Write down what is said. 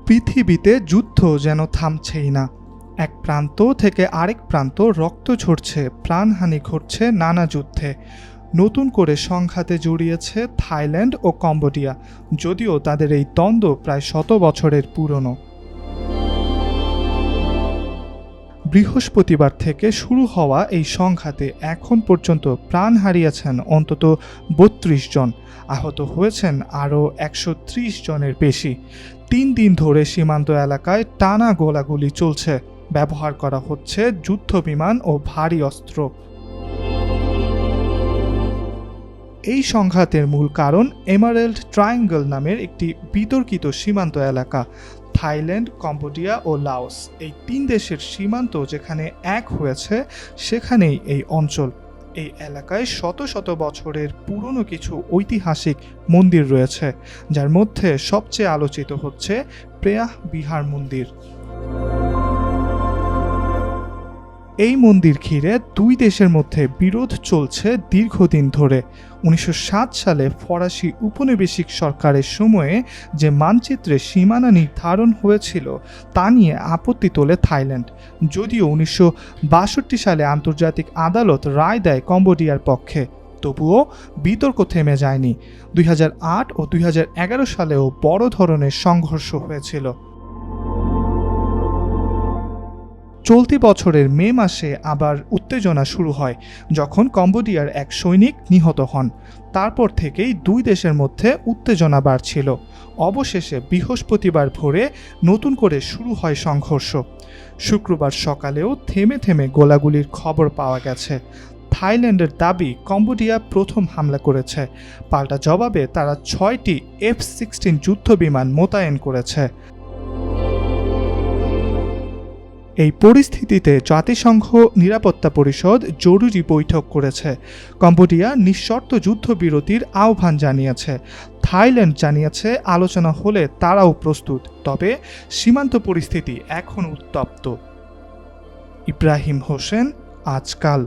পৃথিবীতে যুদ্ধ যেন থামছেই না। এক প্রান্ত থেকে আরেক প্রান্ত রক্ত ঝরছে, প্রাণহানি ঘটছে নানা যুদ্ধে। নতুন করে সংঘাতে জড়িয়েছে থাইল্যান্ড ও কম্বোডিয়া, যদিও তাদের এই দ্বন্দ্ব প্রায় 100 বছরের পুরনো। বৃহস্পতিবার থেকে শুরু হওয়া এই সংঘাতে এখন পর্যন্ত প্রাণ হারিয়েছেন অন্তত 32 জন, আহত হয়েছেন আরও 130 জনের বেশি। 3 দিন ধরে সীমান্ত এলাকায় টানা গোলাগুলি চলছে, ব্যবহার করা হচ্ছে যুদ্ধবিমান ও ভারী অস্ত্র। এই সংঘাতের মূল কারণ এমারেল্ড ট্রায়াঙ্গল নামের একটি বিতর্কিত সীমান্ত এলাকা। থাইল্যান্ড, কম্বোডিয়া ও লাওস, এই 3 দেশের সীমান্ত যেখানে এক হয়েছে সেখানেই এই অঞ্চল। এই এলাকায় শত শত বছরের পুরনো কিছু ঐতিহাসিক মন্দির রয়েছে, যার মধ্যে সবচেয়ে আলোচিত হচ্ছে প্রেয়াহ বিহার মন্দির। এই মন্দির ঘিরে 2 দেশের মধ্যে বিরোধ চলছে দীর্ঘদিন ধরে। 1907 সালে ফরাসি উপনিবেশিক সরকারের সময়ে যে মানচিত্রে সীমানা নির্ধারণ হয়েছিল তা নিয়ে আপত্তি তোলে থাইল্যান্ড, যদিও 1962 সালে আন্তর্জাতিক আদালত রায় দেয় কম্বোডিয়ার পক্ষে। তবুও বিতর্ক থেমে যায়নি। 2008 ও 2011 সালেও বড় ধরনের সংঘর্ষ হয়েছিল। চলতি বছরের মে মাসে আবার উত্তেজনা শুরু হয়, যখন কম্বোডিয়ার এক সৈনিক নিহত হন। তারপর থেকেই 2 দেশের মধ্যে উত্তেজনা বাড়ছিল। অবশেষে বৃহস্পতিবার ভোরে নতুন করে শুরু হয় সংঘর্ষ। শুক্রবার সকালেও থেমে থেমে গোলাগুলির খবর পাওয়া গেছে। থাইল্যান্ডের দাবি কম্বোডিয়া প্রথম হামলা করেছে। পাল্টা জবাবে তারা 6টি F-16 যুদ্ধবিমান মোতায়েন করেছে। এই পরিস্থিতিতে জাতিসংঘ নিরাপত্তা পরিষদ জরুরি বৈঠক করেছে। কম্বোডিয়া নিঃশর্ত যুদ্ধবিরতির আহ্বান জানিয়েছে। থাইল্যান্ড জানিয়েছে আলোচনা হলে তারাও প্রস্তুত, তবে সীমান্ত পরিস্থিতি এখন উত্তপ্ত। ইব্রাহিম হোসেন, আজকাল।